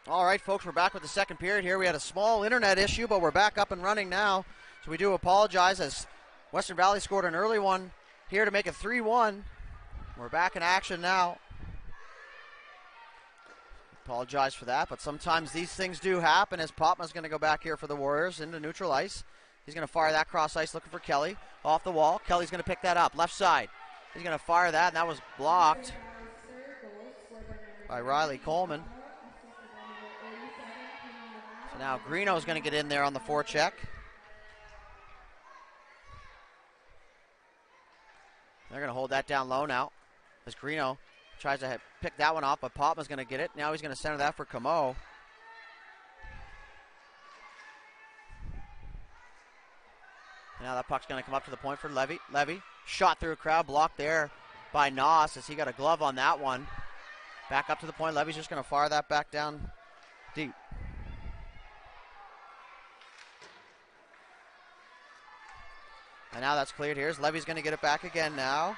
All right, folks, we're back with the second period here. We had a small internet issue, but we're back up and running now. So we do apologize as Western Valley scored an early one here to make it 3-1. We're back in action now. Apologize for that, but sometimes these things do happen as Popma's going to go back here for the Warriors into neutral ice. He's going to fire that cross ice looking for Kelly. Off the wall. Kelly's going to pick that up. Left side. He's going to fire that, and that was blocked by Riley Coleman. So now Greeno's going to get in there on the forecheck. They're going to hold that down low now as Greeno tries to pick that one off, but Popma's going to get it. Now he's going to center that for Camo. Now that puck's going to come up to the point for Levy. Levy shot through a crowd, blocked there by Noss as he got a glove on that one. Back up to the point. Levy's just going to fire that back down deep. And now that's cleared here. Levy's going to get it back again now.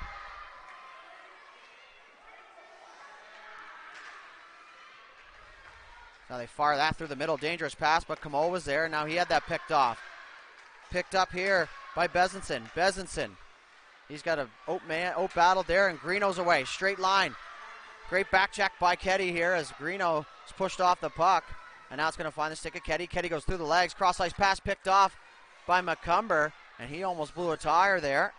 Now they fire that through the middle. Dangerous pass, but Camo was there. Now he had that picked off. Picked up here by Bezenson. Bezenson. He's got a oat battle there, and Greeno's away. Straight line. Great back check by Ketty here as Greeno is pushed off the puck. And now it's going to find the stick of Ketty. Ketty goes through the legs. Cross-ice pass picked off by McCumber, and he almost blew a tire there.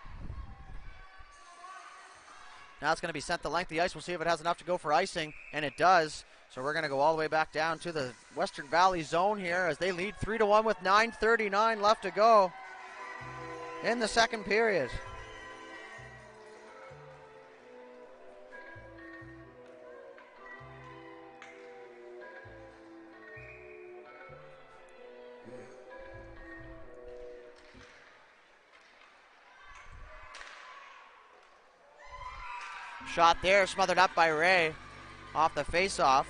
Now it's going to be sent the length of the ice. We'll see if it has enough to go for icing, and it does. So we're going to go all the way back down to the Western Valley zone here as they lead 3-1 with 9:39 left to go in the second period. Shot there, smothered up by Ray off the face-off.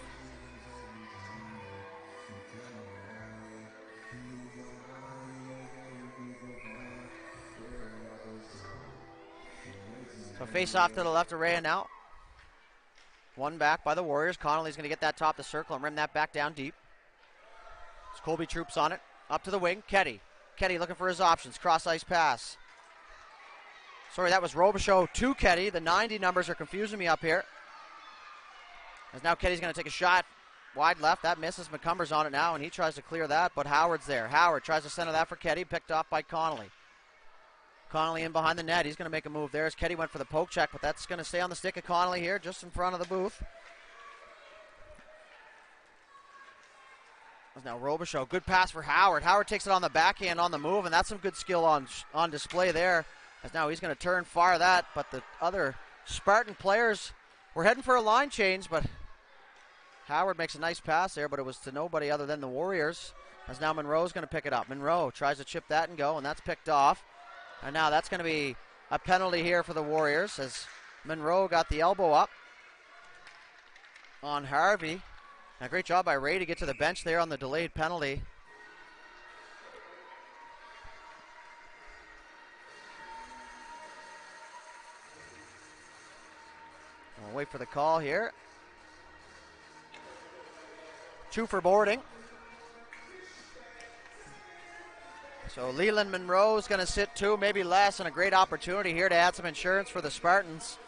So face-off to the left of Ray now. One back by the Warriors. Connolly's going to get that top of the circle and rim that back down deep. It's Colby Troops on it. Up to the wing. Ketty. Ketty looking for his options. Cross-ice pass. Sorry, that was Robichaud to Ketty. The 90 numbers are confusing me up here. As now Ketty's going to take a shot wide left. That misses. McCumber's on it now, and he tries to clear that, but Howard's there. Howard tries to center that for Ketty. Picked off by Connolly. Connolly in behind the net. He's going to make a move there as Ketty went for the poke check, but that's going to stay on the stick of Connolly here, just in front of the booth. There's now Robichaud. Good pass for Howard. Howard takes it on the backhand on the move, and that's some good skill on display there. As now he's going to turn, fire that, but the other Spartan players were heading for a line change, but Howard makes a nice pass there, but it was to nobody other than the Warriors. As now Monroe's going to pick it up. Monroe tries to chip that and go, and that's picked off. And now that's going to be a penalty here for the Warriors as Monroe got the elbow up on Harvey. Now, great job by Ray to get to the bench there on the delayed penalty. We'll wait for the call here. 2 for boarding. So Leland Monroe is going to sit 2, maybe less, and a great opportunity here to add some insurance for the Spartans.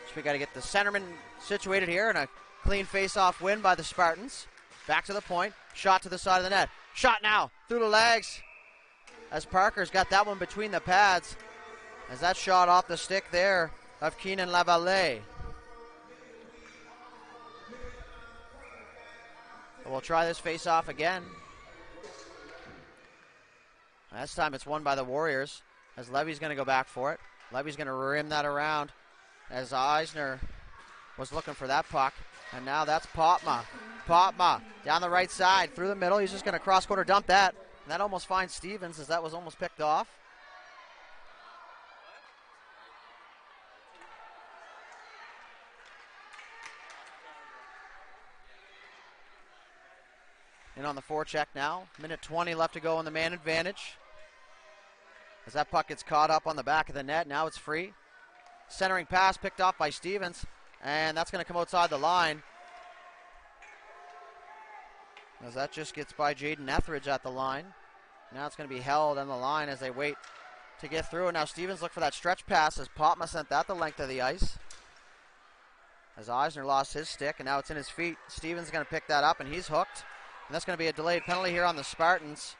So we got to get the centerman situated here, and a clean face-off win by the Spartans. Back to the point, shot to the side of the net. Shot now, through the legs, as Parker's got that one between the pads, as that shot off the stick there of Keenan Lavallee. We'll try this face-off again. This time it's won by the Warriors, as Levy's going to go back for it. Levy's going to rim that around as Eisner was looking for that puck. And now that's Popma. Popma down the right side, through the middle. He's just going to cross-quarter dump that. And that almost finds Stevens, as that was almost picked off. In on the forecheck now. Minute 20 left to go on the man advantage. As that puck gets caught up on the back of the net. Now it's free. Centering pass picked off by Stevens. And that's going to come outside the line. As that just gets by Jaden Etheridge at the line. Now it's going to be held on the line as they wait to get through. And now Stevens look for that stretch pass as Potma sent that the length of the ice. As Eisner lost his stick, and now it's in his feet. Stevens is going to pick that up, and he's hooked. And that's going to be a delayed penalty here on the Spartans.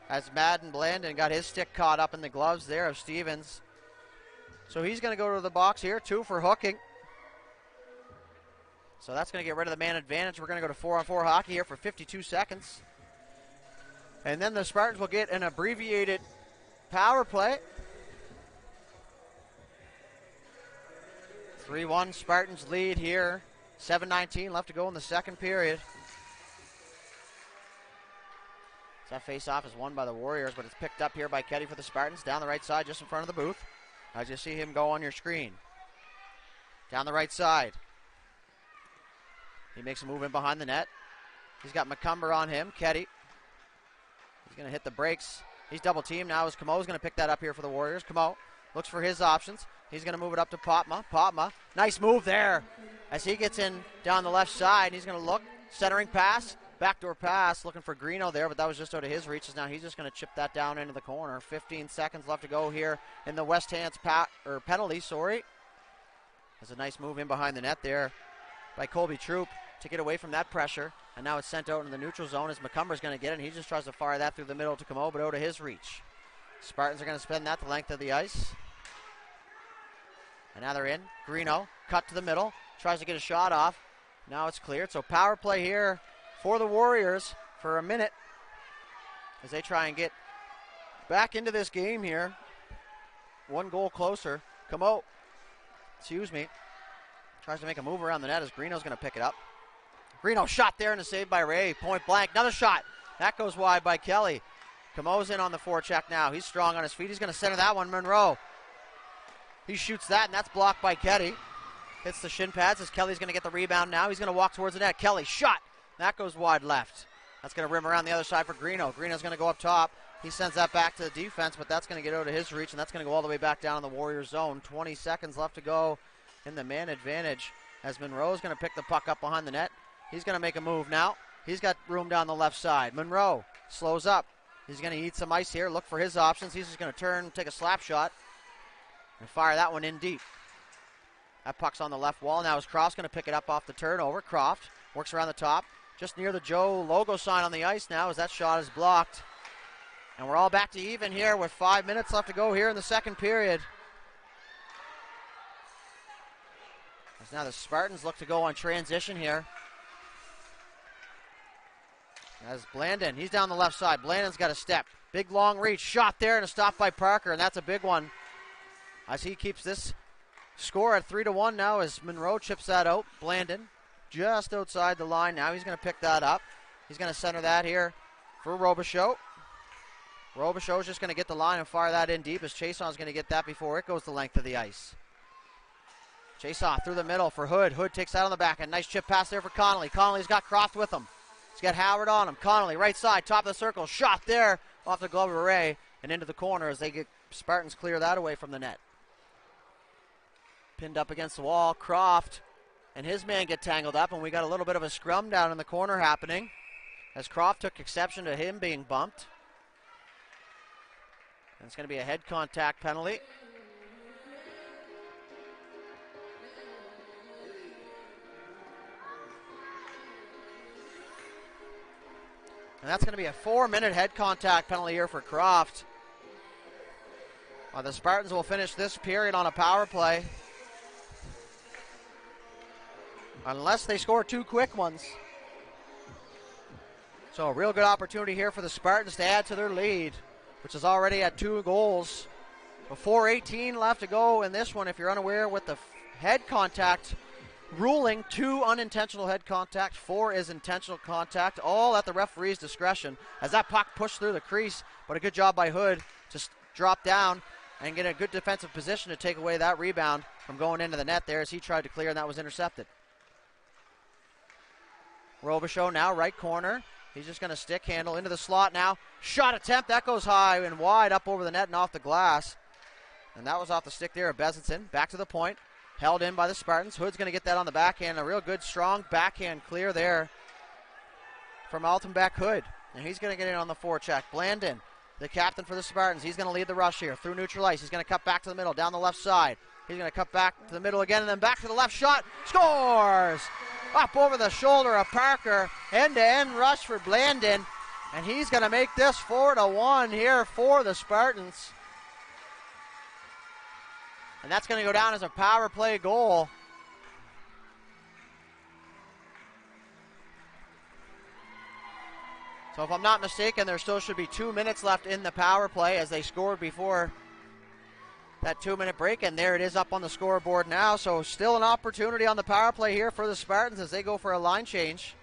As Madden Blandon got his stick caught up in the gloves there of Stevens. So he's going to go to the box here, 2 for hooking. So that's going to get rid of the man advantage. We're going to go to 4-on-4 hockey here for 52 seconds. And then the Spartans will get an abbreviated power play. 3-1 Spartans lead here. 7:19 left to go in the second period. That face-off is won by the Warriors, but it's picked up here by Ketty for the Spartans. Down the right side, just in front of the booth. As you see him go on your screen. Down the right side. He makes a move in behind the net. He's got McCumber on him. Ketty. He's going to hit the brakes. He's double-teamed now as Camo's going to pick that up here for the Warriors. Camo looks for his options. He's going to move it up to Potma. Potma, nice move there as he gets in down the left side. He's going to look. Centering pass. Backdoor pass, looking for Greeno there, but that was just out of his reaches. Now he's just going to chip that down into the corner. 15 seconds left to go here in the West Hants penalty, There's a nice move in behind the net there by Colby Troop to get away from that pressure. And now it's sent out in the neutral zone as McCumber's going to get it, and he just tries to fire that through the middle to Camo, but out of his reach. Spartans are going to spend that the length of the ice. And now they're in. Greeno, cut to the middle, tries to get a shot off. Now it's cleared, so power play here for the Warriors for a minute as they try and get back into this game here. 1 goal closer. Camo, tries to make a move around the net as Greeno's going to pick it up. Greeno shot there and a save by Ray. Point blank. Another shot. That goes wide by Kelly. Camo's in on the forecheck now. He's strong on his feet. He's going to center that one. Monroe. He shoots that, and that's blocked by Ketty. Hits the shin pads as Kelly's going to get the rebound now. He's going to walk towards the net. Kelly, shot. That goes wide left. That's going to rim around the other side for Greeno. Greeno's going to go up top. He sends that back to the defense, but that's going to get out of his reach, and that's going to go all the way back down in the Warriors zone. 20 seconds left to go in the man advantage as Monroe's going to pick the puck up behind the net. He's going to make a move now. He's got room down the left side. Monroe slows up. He's going to eat some ice here, look for his options. He's just going to turn, take a slap shot, and fire that one in deep. That puck's on the left wall. Now is Croft going to pick it up off the turnover. Croft works around the top. Just near the Joe logo sign on the ice now as that shot is blocked. And we're all back to even here with 5 minutes left to go here in the second period. As now the Spartans look to go on transition here. As Blandon, he's down the left side. Blandon's got a step. Big long reach, shot there and a stop by Parker, and that's a big one. As he keeps this score at 3-1 now as Monroe chips that out. Blandon just outside the line now. He's going to pick that up. He's going to center that here for Robichaud. Robichaud's just going to get the line and fire that in deep as Chason's going to get that before it goes the length of the ice. Chason through the middle for Hood. Hood takes that on the back. A nice chip pass there for Connolly. Connolly's got Croft with him. He's got Howard on him. Connolly right side, top of the circle. Shot there off the glove of Ray and into the corner as they get Spartans clear that away from the net. Pinned up against the wall. Croft and his man get tangled up, and we got a little bit of a scrum down in the corner happening as Croft took exception to him being bumped. And it's going to be a head contact penalty. And that's going to be a 4-minute head contact penalty here for Croft. The Spartans will finish this period on a power play. Unless they score 2 quick ones. So a real good opportunity here for the Spartans to add to their lead, which is already at 2 goals. With 4:18 left to go in this one. If you're unaware with the head contact ruling, 2 unintentional head contact, 4 is intentional contact, all at the referee's discretion as that puck pushed through the crease, but a good job by Hood to drop down and get a good defensive position to take away that rebound from going into the net there as he tried to clear, and that was intercepted. Robichaud now, right corner. He's just going to stick handle into the slot now. Shot attempt, that goes high and wide up over the net and off the glass. And that was off the stick there of Bezinson. Back to the point. Held in by the Spartans. Hood's going to get that on the backhand. A real good, strong backhand clear there from Altenbeck Hood. And he's going to get in on the forecheck. Blandon, the captain for the Spartans. He's going to lead the rush here through neutral ice. He's going to cut back to the middle, down the left side. He's going to cut back to the middle again, and then back to the left shot. Scores! Up over the shoulder of Parker. End-to-end rush for Blandon. And he's going to make this 4-1 here for the Spartans. And that's going to go down as a power play goal. So if I'm not mistaken, there still should be 2 minutes left in the power play as they scored before that 2-minute break. And there it is up on the scoreboard now. So still an opportunity on the power play here for the Spartans as they go for a line change.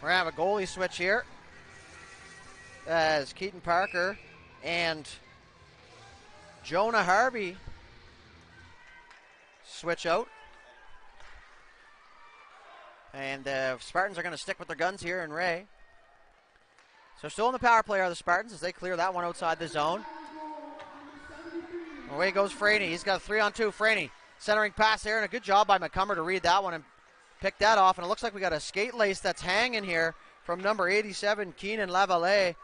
We're going to have a goalie switch here as Keaton Parker and Jonah Harvey switch out. And the Spartans are going to stick with their guns here in Ray. So still in the power play are the Spartans as they clear that one outside the zone. Away goes Franey. He's got a 3-on-2. Franey centering pass there, and a good job by McCumber to read that one and pick that off. And it looks like we got a skate lace that's hanging here from number 87, Keenan Lavallee.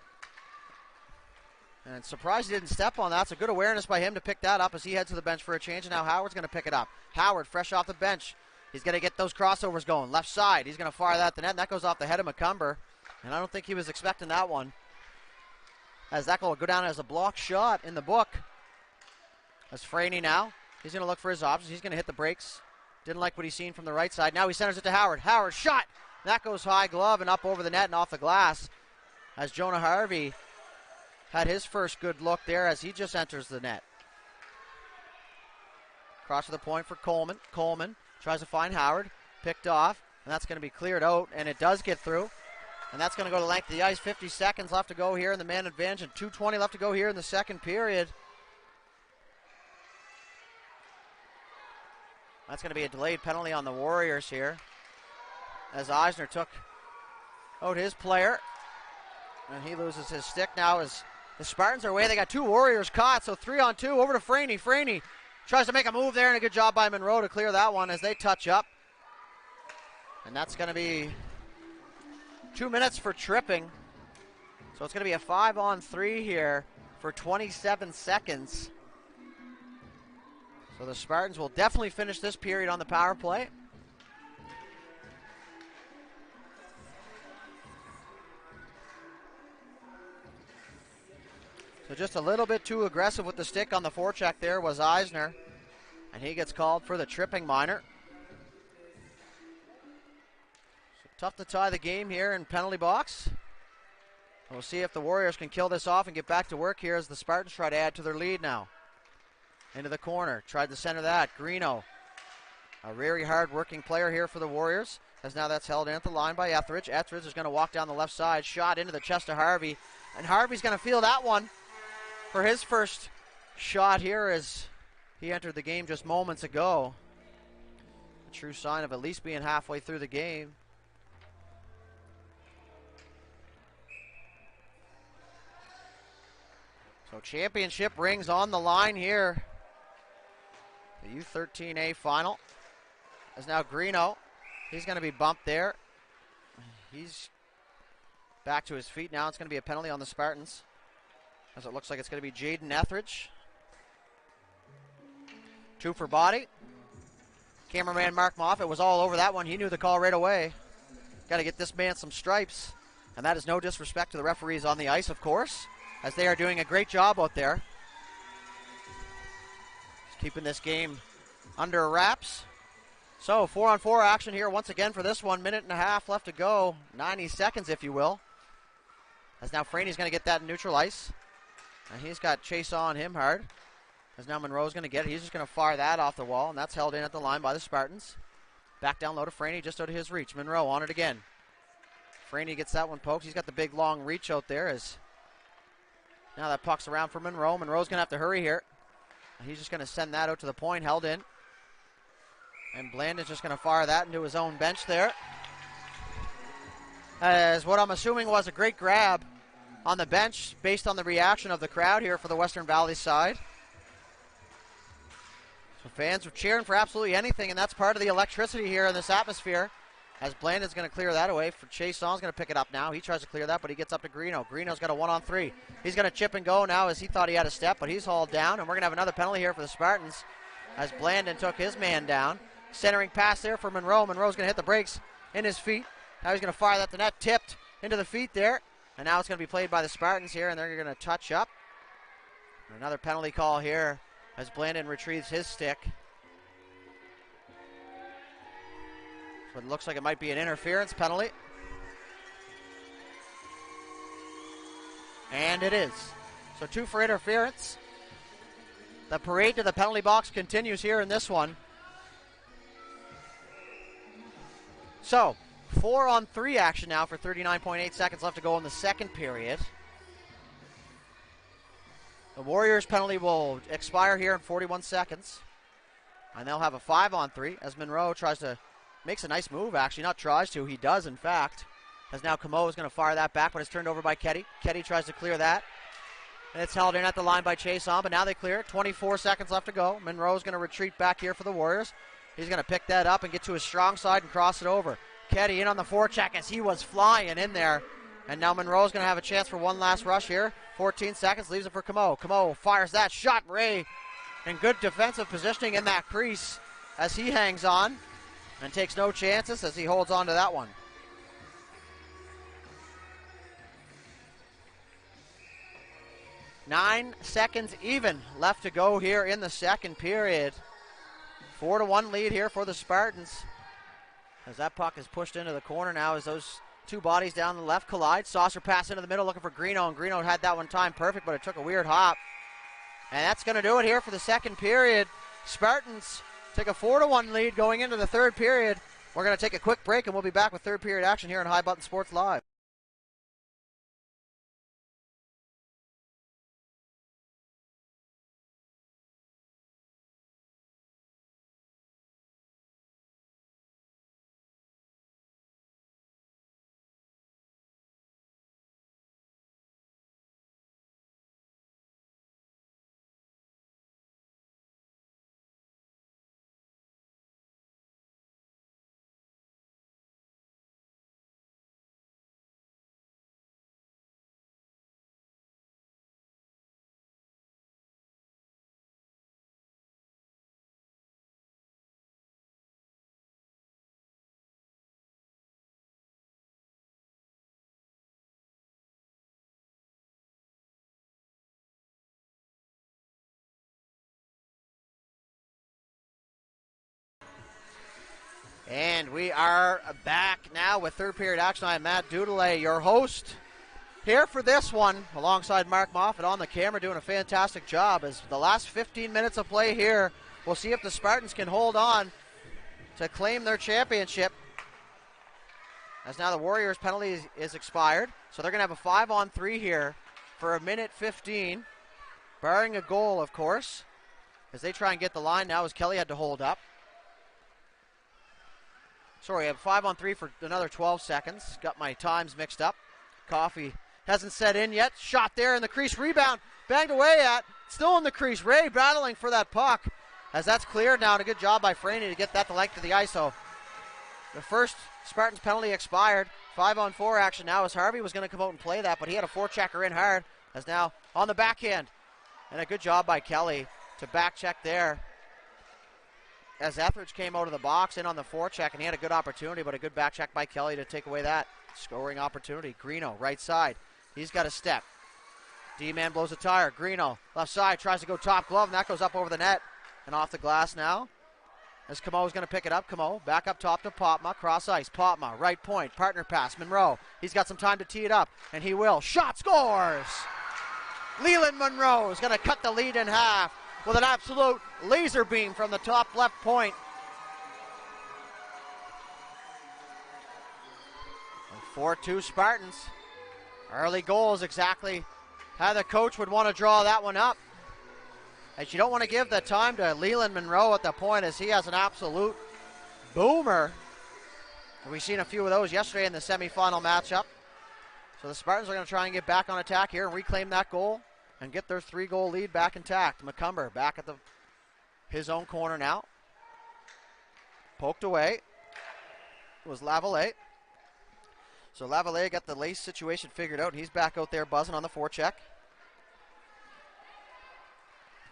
And surprised he didn't step on that. It's a good awareness by him to pick that up as he heads to the bench for a change. And now Howard's going to pick it up. Howard, fresh off the bench. He's going to get those crossovers going. Left side. He's going to fire that at the net. And that goes off the head of McCumber. And I don't think he was expecting that one, as that will go down as a block shot in the book. As Franey now. He's going to look for his options. He's going to hit the brakes. Didn't like what he's seen from the right side. Now he centers it to Howard. Howard shot. That goes high glove and up over the net and off the glass. As Jonah Harvey had his first good look there as he just enters the net. Cross to the point for Coleman. Coleman tries to find Howard. Picked off. And that's going to be cleared out. And it does get through. And that's going to go to the length of the ice. 50 seconds left to go here in the man advantage. And 2:20 left to go here in the second period. That's going to be a delayed penalty on the Warriors here, as Eisner took out his player, and he loses his stick now as the Spartans are away. They got 2 Warriors caught, so 3-on-2 over to Franey. Franey tries to make a move there, and a good job by Monroe to clear that one as they touch up. And that's going to be 2 minutes for tripping. So it's going to be a 5-on-3 here for 27 seconds. So the Spartans will definitely finish this period on the power play. So just a little bit too aggressive with the stick on the forecheck there was Eisner. And he gets called for the tripping minor. So tough to tie the game here in penalty box. We'll see if the Warriors can kill this off and get back to work here as the Spartans try to add to their lead now. Into the corner, tried to center that. Greeno, a very hard-working player here for the Warriors, as now that's held in at the line by Etheridge. Etheridge is going to walk down the left side, shot into the chest of Harvey, and Harvey's going to feel that one for his first shot here as he entered the game just moments ago. A true sign of at least being halfway through the game. So championship rings on the line here. The U13A final. As now Greeno, he's going to be bumped there. He's back to his feet now. It's going to be a penalty on the Spartans, as it looks like it's going to be Jaden Etheridge. 2 for body. Cameraman Mark Moffat was all over that one. He knew the call right away. Got to get this man some stripes. And that is no disrespect to the referees on the ice, of course, as they are doing a great job out there. Just keeping this game under wraps. So 4-on-4 action here once again for this one. 1.5 minutes left to go. 90 seconds, if you will. As now Franey's going to get that in neutral ice. And he's got chase on him hard. As now Monroe's going to get it. He's just going to fire that off the wall. And that's held in at the line by the Spartans. Back down low to Franey, just out of his reach. Monroe on it again. Franey gets that one poked. He's got the big long reach out there as now that puck's around for Monroe. Monroe's going to have to hurry here. He's just going to send that out to the point, held in. And Blandon's just going to fire that into his own bench there. as what I'm assuming was a great grab on the bench based on the reaction of the crowd here for the Western Valley side. So fans are cheering for absolutely anything, and that's part of the electricity here in this atmosphere. As Blandon's going to clear that away. For Chasson's going to pick it up now. He tries to clear that, but he gets up to Greeno. Greeno's got a 1-on-3. He's going to chip and go now as he thought he had a step, but he's hauled down, and we're going to have another penalty here for the Spartans as Blandon took his man down. Centering pass there for Monroe. Monroe's going to hit the brakes in his feet. Now he's going to fire that to net, tipped into the feet there, and now it's going to be played by the Spartans here, and they're going to touch up. Another penalty call here as Blandon retrieves his stick. So it looks like it might be an interference penalty. And it is. So 2 for interference. The parade to the penalty box continues here in this one. So 4-on-3 action now for 39.8 seconds left to go in the second period. The Warriors penalty will expire here in 41 seconds. And they'll have a 5-on-3 as Monroe makes a nice move, actually. Not tries to, he does, in fact. As now Camo is going to fire that back, but it's turned over by Ketty. Ketty tries to clear that. And it's held in at the line by Chasson, but now they clear it. 24 seconds left to go. Monroe's going to retreat back here for the Warriors. He's going to pick that up and get to his strong side and cross it over. Ketty in on the forecheck as he was flying in there. And now Monroe's going to have a chance for one last rush here. 14 seconds, leaves it for Camo. Camo fires that shot. Ray in good defensive positioning in that crease as he hangs on and takes no chances as he holds on to that one. Nine seconds even left to go here in the second period. 4-1 lead here for the Spartans. As that puck is pushed into the corner now as those two bodies down the left collide. Saucer pass into the middle looking for Greeno, and Greeno had that one timed perfect, but it took a weird hop. And that's going to do it here for the second period. Spartans take a 4-1 lead going into the third period. We're going to take a quick break, and we'll be back with third period action here on High Button Sports Live. And we are back now with third period action. I am Matt Dudelay, your host, here for this one, alongside Mark Moffat on the camera, doing a fantastic job. As the last 15 minutes of play here, we'll see if the Spartans can hold on to claim their championship. As now the Warriors penalty is expired, so they're going to have a 5-on-3 here for 1:15, barring a goal, of course, as they try and get the line now as Kelly had to hold up. Sorry, I have 5-on-3 for another 12 seconds. Got my times mixed up. Coffee hasn't set in yet. Shot there in the crease. Rebound. Banged away at. Still in the crease. Ray battling for that puck. As that's cleared now. And a good job by Franey to get that the length of the ice. So the first Spartans penalty expired. 5-on-4 action now as Harvey was going to come out and play that. But he had a forechecker in hard. As now on the backhand. And a good job by Kelly to back check there. As Etheridge came out of the box in on the forecheck, and he had a good opportunity, but a good back check by Kelly to take away that scoring opportunity. Greeno, right side. He's got a step. D-man blows a tire. Greeno, left side, tries to go top glove, and that goes up over the net and off the glass now. As Camo is going to pick it up. Camo back up top to Popma, cross ice. Popma, right point, partner pass. Monroe, he's got some time to tee it up, and he will. Shot, scores! Leland Monroe is going to cut the lead in half with an absolute laser beam from the top left point. 4-2 Spartans. Early goal is exactly how the coach would want to draw that one up. As you don't want to give the time to Leland Monroe at the point, as he has an absolute boomer. We've seen a few of those yesterday in the semifinal matchup. So the Spartans are going to try and get back on attack here and reclaim that goal and get their 3-goal lead back intact. McCumber back at his own corner now. Poked away. It was Lavallee. So Lavallee got the lace situation figured out. He's back out there buzzing on the forecheck.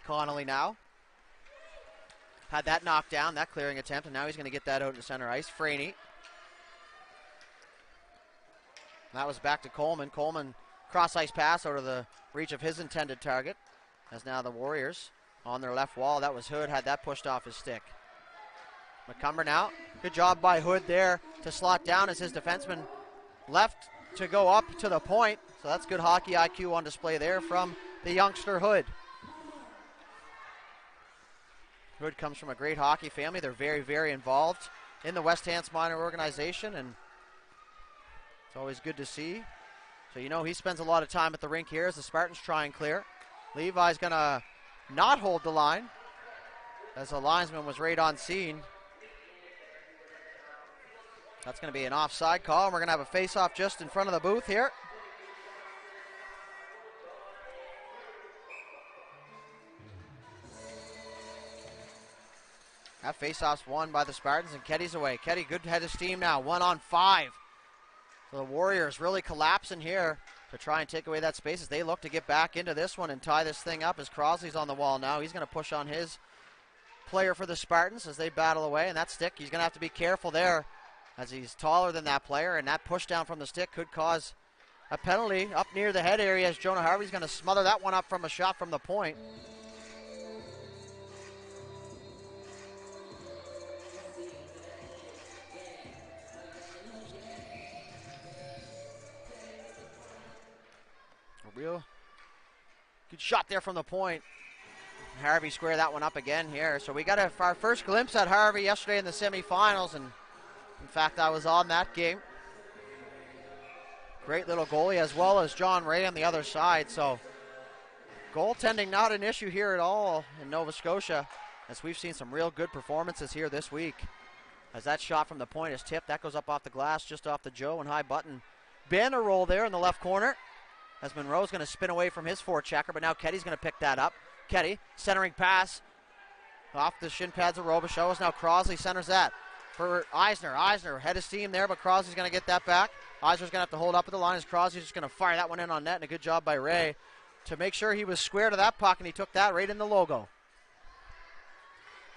Connolly now. Had that knocked down, that clearing attempt, and now he's going to get that out into center ice. Franey. That was back to Coleman. Coleman cross-ice pass out of the reach of his intended target. As now the Warriors on their left wall. That was Hood, had that pushed off his stick. McCumber now. Good job by Hood there to slot down as his defenseman left to go up to the point. So that's good hockey IQ on display there from the youngster Hood. Hood comes from a great hockey family. They're very, very involved in the West Hants minor organization, and it's always good to see. So you know he spends a lot of time at the rink here as the Spartans try and clear. Levi's going to not hold the line as the linesman was right on scene. That's going to be an offside call, and we're going to have a face-off just in front of the booth here. That face-off's won by the Spartans, and Ketty's away. Ketty, good head of steam now, 1-on-5. So the Warriors really collapsing here to try and take away that space as they look to get back into this one and tie this thing up as Crosley's on the wall now. He's going to push on his player for the Spartans as they battle away, and that stick, he's going to have to be careful there as he's taller than that player, and that push down from the stick could cause a penalty up near the head area as Jonah Harvey's going to smother that one up from a shot from the point. A real good shot there from the point. Harvey squared that one up again here. So we got our first glimpse at Harvey yesterday in the semifinals, and in fact, I was on that game. Great little goalie, as well as John Ray on the other side. So goaltending not an issue here at all in Nova Scotia, as we've seen some real good performances here this week. As that shot from the point is tipped, that goes up off the glass, just off the Joe and high button banner roll there in the left corner. As Monroe's going to spin away from his forechecker, but now Ketty's going to pick that up. Ketty, centering pass off the shin pads of Robichaux. As now Crosley centers that for Eisner. Eisner, head of steam there, but Crosley's going to get that back. Eisner's going to have to hold up at the line as Crosley's just going to fire that one in on net, and a good job by Ray to make sure he was square to that puck, and he took that right in the logo.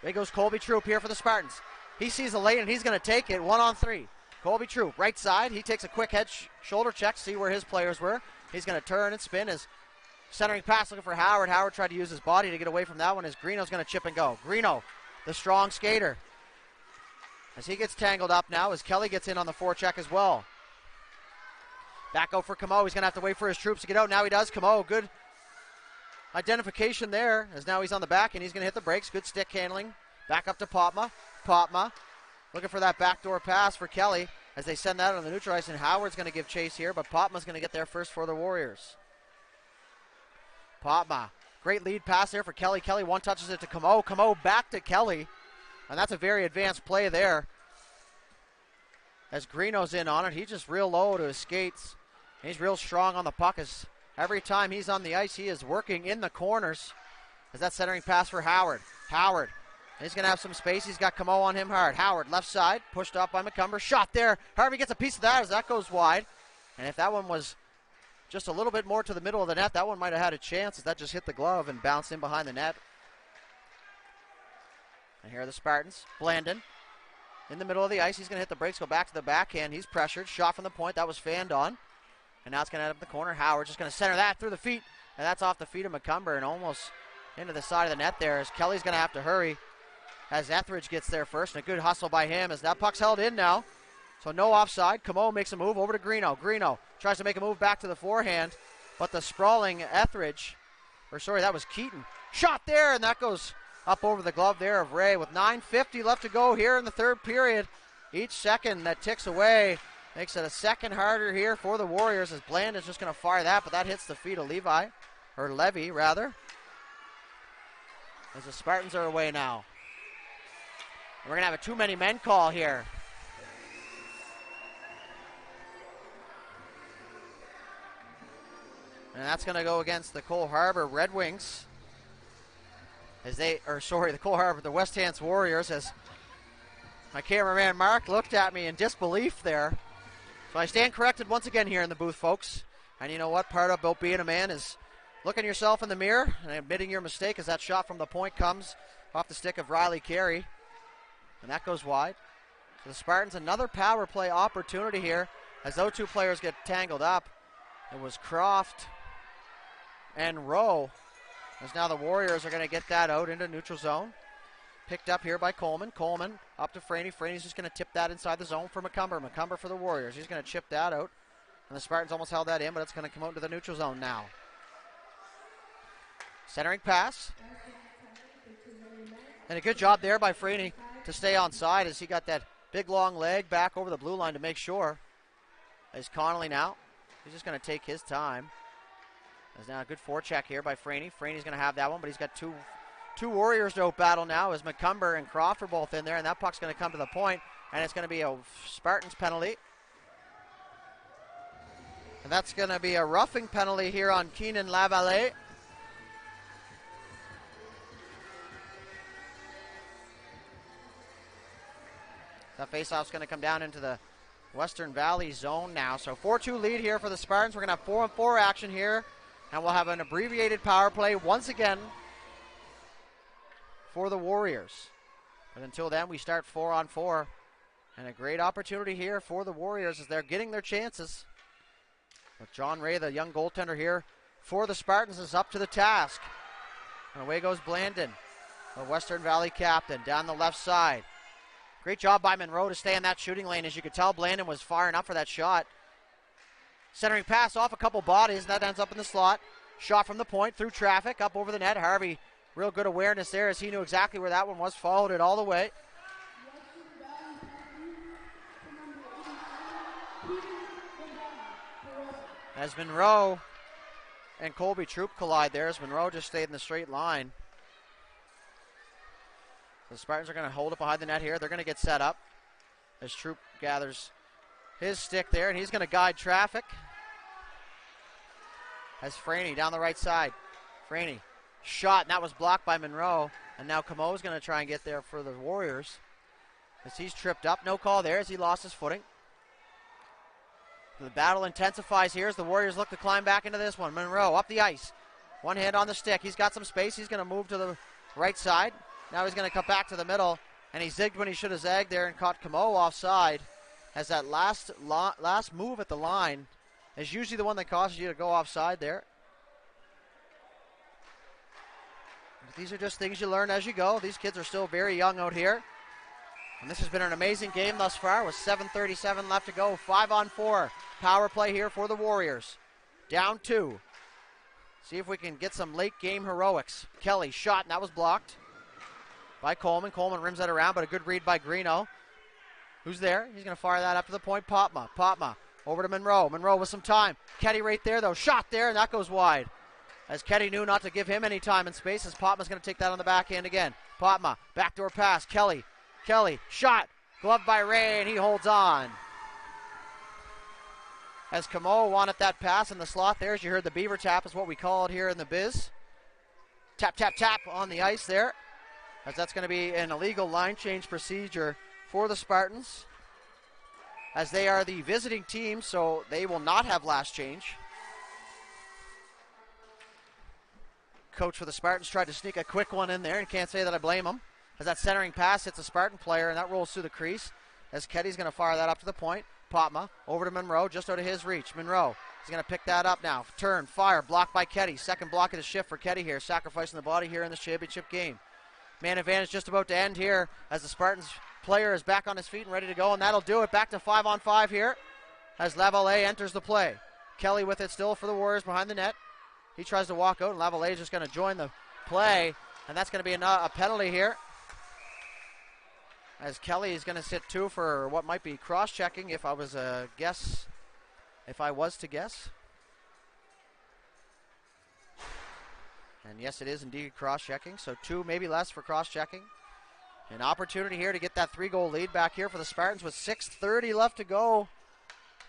There goes Colby Troop here for the Spartans. He sees the lane, and he's going to take it 1-on-3. Colby Troop, right side. He takes a quick head shoulder check to see where his players were. He's going to turn and spin his centering pass looking for Howard. Howard tried to use his body to get away from that one as Greeno's going to chip and go. Greeno, the strong skater. As he gets tangled up now as Kelly gets in on the forecheck as well. Back out for Camo. He's going to have to wait for his troops to get out. Now he does. Camo, good identification there as now he's on the back and he's going to hit the brakes. Good stick handling. Back up to Popma. Popma looking for that backdoor pass for Kelly as they send that on the neutral ice, and Howard's going to give chase here, but Popma's going to get there first for the Warriors. Popma, great lead pass there for Kelly. Kelly one touches it to Camo. Camo back to Kelly, and that's a very advanced play there. As Greeno's in on it, he's just real low to his skates. He's real strong on the puck. As every time he's on the ice, he is working in the corners. As that centering pass for Howard. Howard. He's going to have some space. He's got Camo on him hard. Howard, left side, pushed off by McCumber. Shot there. Harvey gets a piece of that as that goes wide. And if that one was just a little bit more to the middle of the net, that one might have had a chance as that just hit the glove and bounced in behind the net. And here are the Spartans. Blandon in the middle of the ice. He's going to hit the brakes, go back to the backhand. He's pressured. Shot from the point. That was fanned on. And now it's going to end up in the corner. Howard just going to center that through the feet. And that's off the feet of McCumber and almost into the side of the net there as Kelly's going to have to hurry as Etheridge gets there first. And a good hustle by him as that puck's held in now. So no offside. Camo makes a move over to Greeno. Greeno tries to make a move back to the forehand, but the sprawling Etheridge, or sorry, that was Keaton. Shot there, and that goes up over the glove there of Ray with 9:50 left to go here in the third period. Each second that ticks away makes it a second harder here for the Warriors as Blandon's just going to fire that, but that hits the feet of Levy rather. As the Spartans are away now. We're going to have a too many men call here. And that's going to go against the Cole Harbour Red Wings. The West Hants Warriors, as my cameraman Mark looked at me in disbelief there. So I stand corrected once again here in the booth, folks. And you know what? Part about being a man is looking yourself in the mirror and admitting your mistake, as that shot from the point comes off the stick of Riley Carey. And that goes wide. So the Spartans, another power play opportunity here as those two players get tangled up. It was Croft and Rowe. As now the Warriors are going to get that out into neutral zone. Picked up here by Coleman. Coleman up to Franey. Franey's just going to tip that inside the zone for McCumber. McCumber for the Warriors. He's going to chip that out. And the Spartans almost held that in, but it's going to come out into the neutral zone now. Centering pass. And a good job there by Franey to stay on side as he got that big long leg back over the blue line to make sure. As Connolly now. He's just going to take his time. There's now a good forecheck here by Franey. Franey's going to have that one, but he's got two Warriors to battle now as McCumber and Croft are both in there, and that puck's going to come to the point, and it's going to be a Spartans penalty. And that's going to be a roughing penalty here on Keenan Lavallee. That faceoff's going to come down into the Western Valley zone now. So 4-2 lead here for the Spartans. We're going to have 4-on-4 action here. And we'll have an abbreviated power play once again for the Warriors. But until then, we start 4-on-4. And a great opportunity here for the Warriors as they're getting their chances. But John Ray, the young goaltender here for the Spartans, is up to the task. And away goes Blandon, the Western Valley captain, down the left side. Great job by Monroe to stay in that shooting lane. As you could tell, Blandon was firing up for that shot. Centering pass off a couple bodies. That ends up in the slot. Shot from the point through traffic up over the net. Harvey, real good awareness there as he knew exactly where that one was. Followed it all the way. As Monroe and Colby Troop collide there, as Monroe just stayed in the straight line. The Spartans are going to hold it behind the net here. They're going to get set up as Troop gathers his stick there, and he's going to guide traffic. As Franey down the right side. Franey shot, and that was blocked by Monroe. And now Camo's going to try and get there for the Warriors. As he's tripped up. No call there as he lost his footing. The battle intensifies here as the Warriors look to climb back into this one. Monroe up the ice. One hand on the stick. He's got some space. He's going to move to the right side. Now he's going to come back to the middle. And he zigged when he should have zagged there and caught Camo offside. As that last move at the line is usually the one that causes you to go offside there. But these are just things you learn as you go. These kids are still very young out here. And this has been an amazing game thus far with 7:37 left to go. 5-on-4 power play here for the Warriors. Down 2. See if we can get some late game heroics. Kelly shot, and that was blocked by Coleman. Coleman rims that around, but a good read by Greeno. Who's there? He's going to fire that up to the point. Popma over to Monroe. Monroe with some time. Ketty right there, though. Shot there, and that goes wide. As Ketty knew not to give him any time and space, as Popma's going to take that on the backhand again. Popma, backdoor pass. Kelly, shot. Gloved by Ray, and he holds on. As Camo wanted that pass in the slot there, as you heard, the beaver tap is what we call it here in the biz. Tap, tap, tap on the ice there. As that's going to be an illegal line change procedure for the Spartans, as they are the visiting team, so they will not have last change. Coach for the Spartans tried to sneak a quick one in there, and can't say that I blame him. As that centering pass hits a Spartan player, and that rolls through the crease, as Ketty's going to fire that up to the point. Popma over to Monroe, just out of his reach. Monroe is going to pick that up now. Turn, fire, blocked by Ketty. Second block of the shift for Ketty here, sacrificing the body here in this championship game. Man advantage just about to end here as the Spartans player is back on his feet and ready to go, and that'll do it. Back to 5-on-5 here as Lavallee enters the play. Kelly with it still for the Warriors behind the net. He tries to walk out, and Lavallee is just going to join the play, and that's going to be a penalty here. As Kelly is going to sit 2 for what might be cross-checking if I was to guess. And yes, it is indeed cross-checking, so 2, maybe less for cross-checking. An opportunity here to get that 3-goal lead back here for the Spartans with 6:30 left to go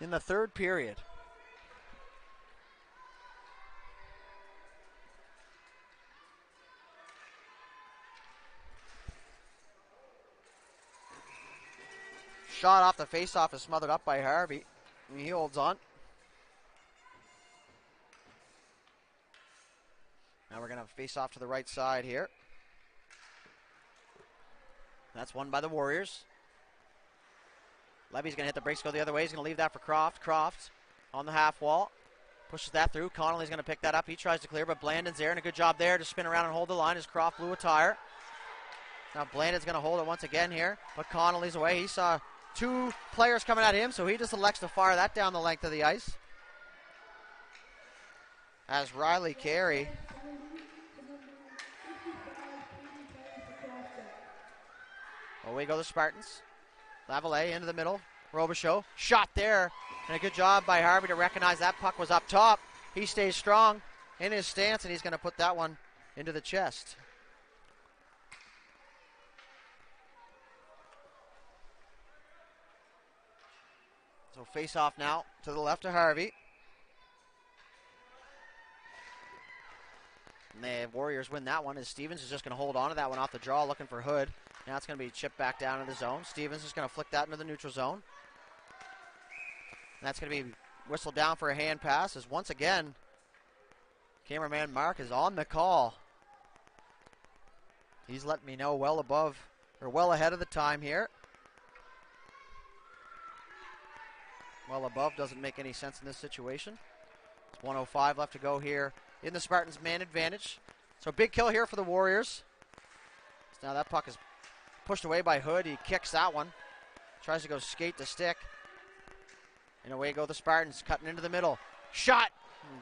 in the third period. shot off the faceoff is smothered up by Harvey. And he holds on. Now we're going to face off to the right side here. That's won by the Warriors. Levy's going to hit the brakes, go the other way. He's going to leave that for Croft. Croft on the half wall. Pushes that through. Connolly's going to pick that up. He tries to clear, but Blandon's there, and a good job there to spin around and hold the line as Croft blew a tire. Now Blandon's going to hold it once again here, but Connolly's away. He saw two players coming at him, so he just elects to fire that down the length of the ice. As Riley Carey away go the Spartans. Lavallee into the middle. Robichaud. Shot there. And a good job by Harvey to recognize that puck was up top. He stays strong in his stance, and he's going to put that one into the chest. So face off now to the left of Harvey. And the Warriors win that one as Stevens is just going to hold on to that one off the draw, looking for Hood. Now it's going to be chipped back down in the zone. Stevens is going to flick that into the neutral zone. And that's going to be whistled down for a hand pass as once again, cameraman Mark is on the call. He's letting me know well ahead of the time here. Well above doesn't make any sense in this situation. It's 1:05 left to go here in the Spartans' man advantage. So big kill here for the Warriors. So now that puck is pushed away by Hood. He kicks that one. Tries to go skate the stick. And away go the Spartans, cutting into the middle. Shot!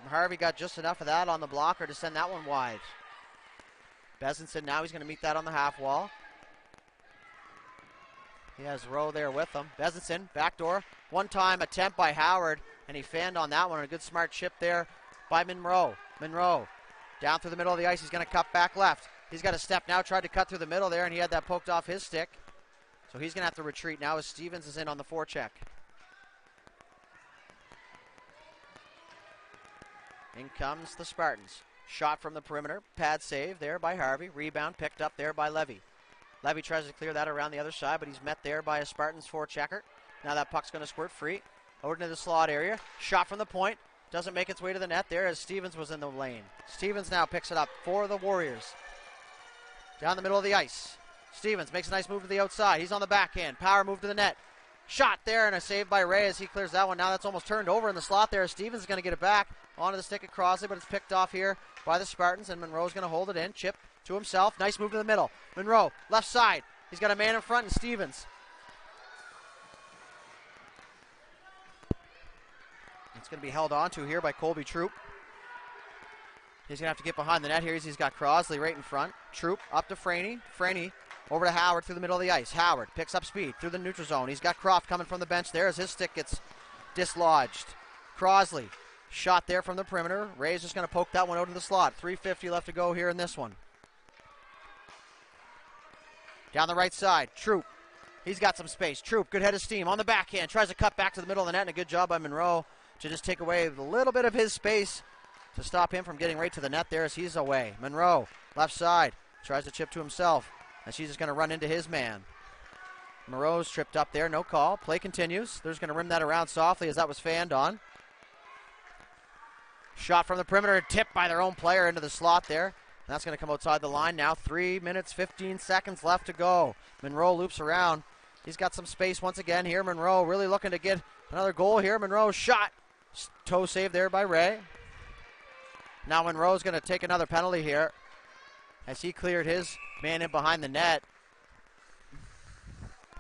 Harvey got just enough of that on the blocker to send that one wide. Besenson now, he's going to meet that on the half wall. He has Rowe there with him. Besenson, backdoor. One-time attempt by Howard, and he fanned on that one. A good smart chip there by Monroe. Monroe down through the middle of the ice. He's going to cut back left. He's got a step now, tried to cut through the middle there, and he had that poked off his stick. So he's going to have to retreat now as Stevens is in on the forecheck. In comes the Spartans. Shot from the perimeter. Pad save there by Harvey. Rebound picked up there by Levy. Levy tries to clear that around the other side, but he's met there by a Spartans forechecker. Now that puck's going to squirt free. Over into the slot area. Shot from the point. Doesn't make its way to the net there as Stevens was in the lane. Stevens now picks it up for the Warriors. Down the middle of the ice. Stevens makes a nice move to the outside. He's on the backhand. Power move to the net. Shot there and a save by Ray as he clears that one. Now that's almost turned over in the slot there. Stevens is going to get it back onto the stick of Crosley, but it's picked off here by the Spartans, and Monroe's going to hold it in. Chip to himself. Nice move to the middle. Monroe, left side. He's got a man in front, and Stevens. It's going to be held on to here by Colby Troop. He's going to have to get behind the net here. He's got Crosley right in front. Troop up to Franey. Franey over to Howard through the middle of the ice. Howard picks up speed through the neutral zone. He's got Croft coming from the bench there as his stick gets dislodged. Crosley, shot there from the perimeter. Ray's just going to poke that one out in the slot. 3:50 left to go here in this one. Down the right side, Troop. He's got some space. Troop, good head of steam on the backhand. Tries to cut back to the middle of the net, and a good job by Monroe to just take away a little bit of his space to stop him from getting right to the net there as he's away. Monroe, left side, tries to chip to himself as he's just going to run into his man. Monroe's tripped up there, no call. Play continues. They're just going to rim that around softly as that was fanned on. Shot from the perimeter, tipped by their own player into the slot there. And that's going to come outside the line now. 3 minutes, 15 seconds left to go. Monroe loops around. He's got some space once again here. Monroe really looking to get another goal here. Monroe shot. Toe save there by Ray. Now Monroe's going to take another penalty here as he cleared his man in behind the net.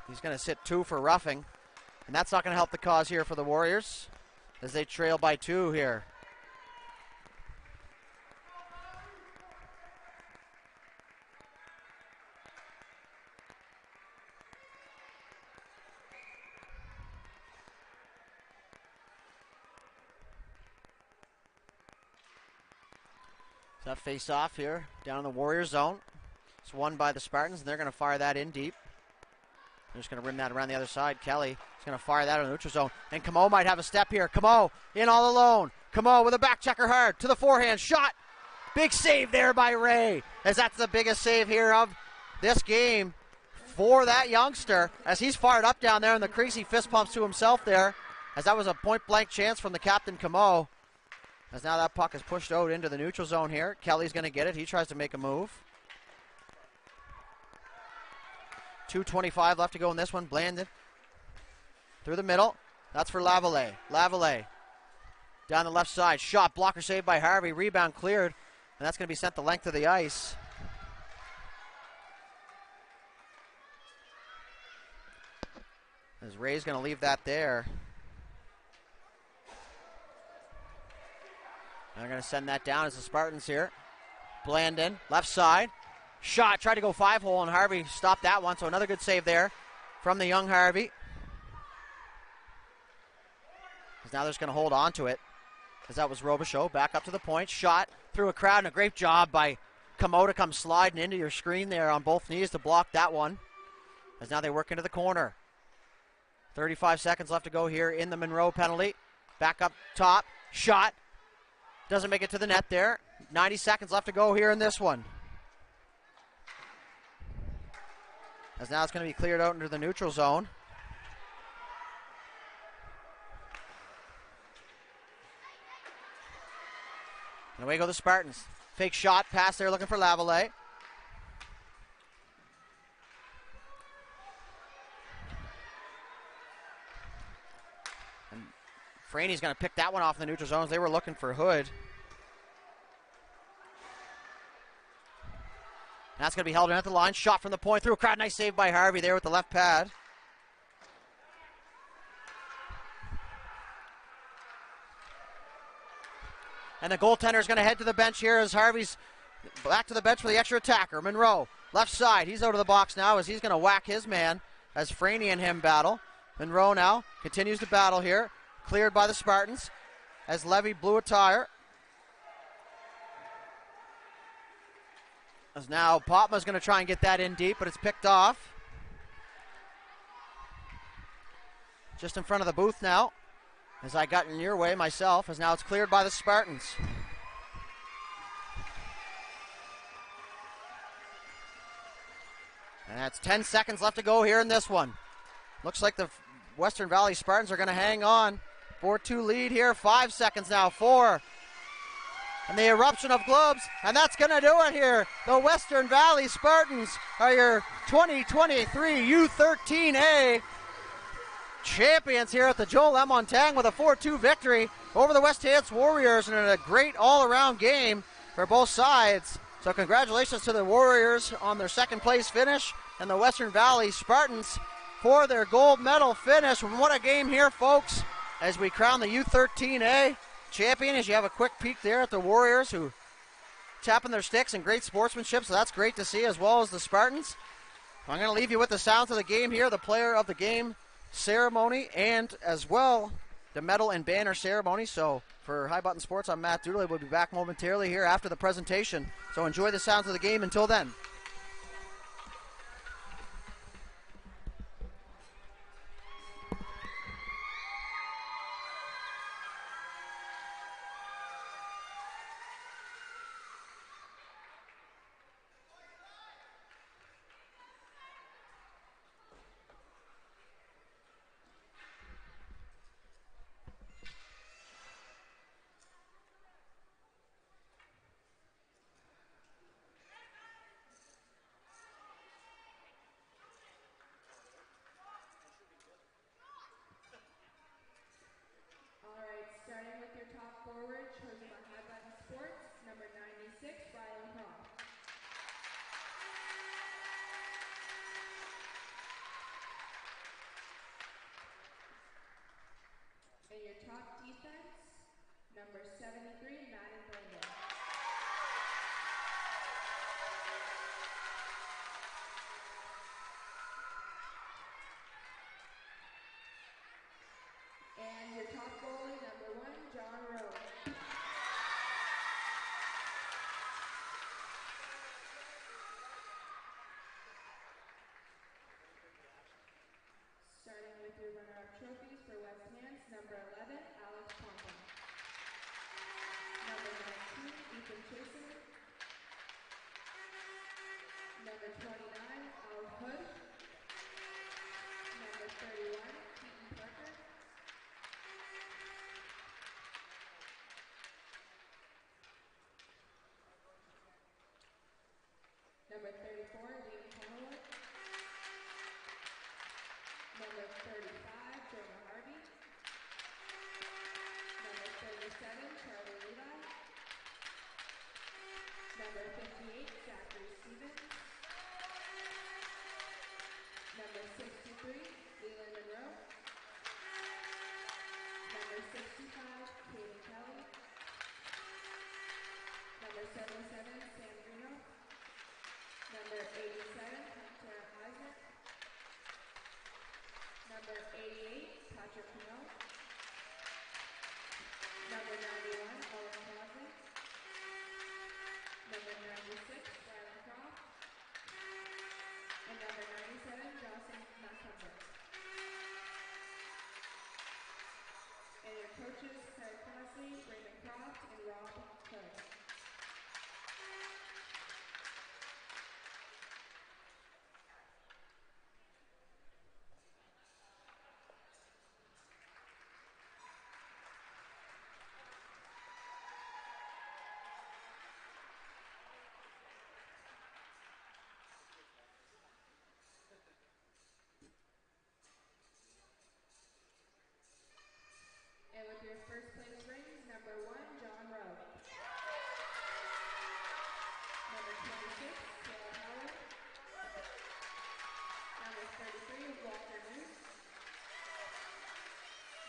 He's going to sit 2 for roughing. And that's not going to help the cause here for the Warriors as they trail by 2 here. That face off here down in the Warrior zone. It's won by the Spartans, and they're going to fire that in deep. They're just going to rim that around the other side. Kelly is going to fire that in the neutral zone. And Camo might have a step here. Camo in all alone. Camo with a back checker hard to the forehand. Shot. Big save there by Ray, as that's the biggest save here of this game. for that youngster as he's fired up down there in the crease. He fist pumps to himself there as that was a point-blank chance from the captain, Camo. As now that puck is pushed out into the neutral zone here. Kelly's going to get it. He tries to make a move. 2:25 left to go in this one. Blandon through the middle. That's for Lavallee. Lavallee down the left side. Shot, blocker saved by Harvey. Rebound cleared. And that's going to be sent the length of the ice. As Ray's going to leave that there. And they're going to send that down as the Spartans here. Blandon, left side. Shot, tried to go 5-hole, and Harvey stopped that one. So another good save there from the young Harvey. Because now they're just going to hold on to it. As that was Robichaud, back up to the point. Shot through a crowd, and a great job by Camo to come sliding into your screen there on both knees to block that one. As now they work into the corner. 35 seconds left to go here in the Monroe penalty. Back up top. Shot. Doesn't make it to the net there. 90 seconds left to go here in this one. As now it's going to be cleared out into the neutral zone. And away go the Spartans. Fake shot, pass there looking for Lavallee. And Franey's going to pick that one off in the neutral zones. They were looking for Hood. And that's going to be held in at the line. Shot from the point through a crowd. Nice save by Harvey there with the left pad. And the goaltender is going to head to the bench here as Harvey's back to the bench for the extra attacker. Monroe, left side. He's out of the box now as he's going to whack his man as Franey and him battle. Monroe now continues to battle here. Cleared by the Spartans as Levy blew a tire. As now Popma's going to try and get that in deep, but it's picked off. Just in front of the booth now. As I got in your way myself, as now it's cleared by the Spartans. And that's 10 seconds left to go here in this one. Looks like the Western Valley Spartans are going to hang on. 4-2 lead here. 5 seconds now. 4. And the eruption of globes. And that's going to do it here. The Western Valley Spartans are your 2023 U13A champions here at the Joel M. Montang with a 4-2 victory over the West Hants Warriors, and a great all-around game for both sides. So congratulations to the Warriors on their second place finish and the Western Valley Spartans for their gold medal finish. And what a game here, folks, as we crown the U13A champion. As you have a quick peek there at the Warriors, who tapping their sticks and great sportsmanship, so that's great to see, as well as the Spartans. I'm going to leave you with the sounds of the game here, the player of the game ceremony, and as well the medal and banner ceremony. So for High Button Sports, I'm Matt Dooley. We'll be back momentarily here after the presentation. So enjoy the sounds of the game until then. Starting with your top forward, chosen by High Button Sports, number 96, Riley Croft. And your top defense, number 73, Maddie Blanton. And your top goalie, number 1, John Rowe. Starting with your runner-up trophies for West Hants, number 11, Alex Pompton. Number 19, Ethan Chasen. Number 29, Al Hood. Number 34, Liam Conway. Number 35, Jonah Harvey. Number 37, Charlie Levi. Number 58, Zachary Stevens. Number 63, Leland Monroe. Number 65, Kaden Kelly. Number 77, Sam Bruno. Number 87, Hunter Isaac. Number 88, Patrick Pinot. Number 91, Owen Crosby. Number 96, Rylan Croft. And number 97, Jocelyn McCumber. And your coaches, Claire Classley, Raymond Croft, and Rob Coe. And with your first place rings, number 1, John Rowe. Number 26, Taylor Howard. Number 33, Walter News.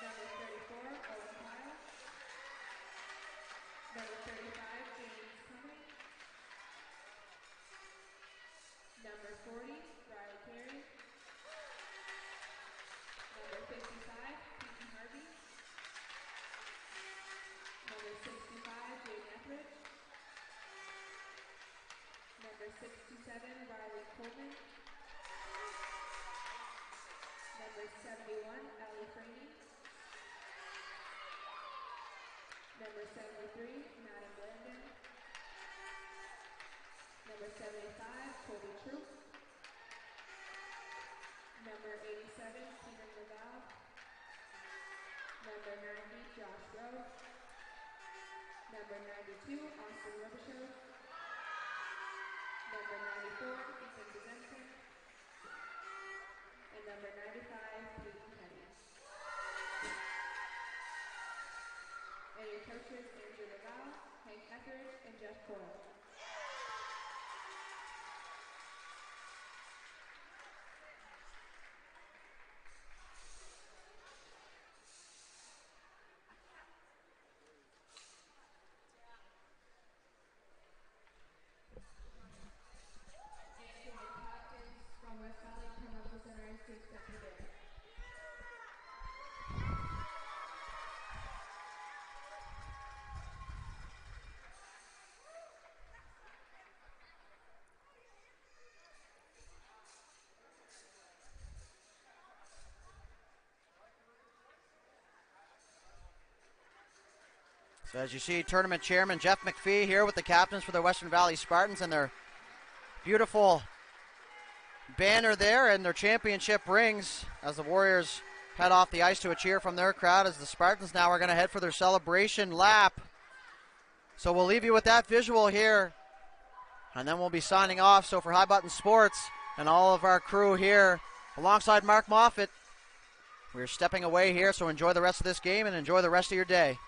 Number 34, Owen Kyle. Number 35, James Cumming. Number 40, Riley Carey. Number 55, Keaton Harvey. Number 65, Jane Etheridge. Number 67, Riley Coleman. Number 71, Allie Franey. Number 73, Madam Brandon. Number 75, Colby Troop. Number 87, Peter Laval. Number 90, Josh Rowe. Number 92, Austin Robichaud. Number 94, Ethan DeZenson. And number 95, Peyton Petty. And your coaches, Andrew Laval, Hank Etheridge, and Jeff Coyle. So as you see, Tournament Chairman Jeff McPhee here with the captains for the Western Valley Spartans and their beautiful banner there and their championship rings as the Warriors head off the ice to a cheer from their crowd as the Spartans now are going to head for their celebration lap. So we'll leave you with that visual here, and then we'll be signing off. So for High Button Sports and all of our crew here, alongside Mark Moffitt, we're stepping away here, so enjoy the rest of this game and enjoy the rest of your day.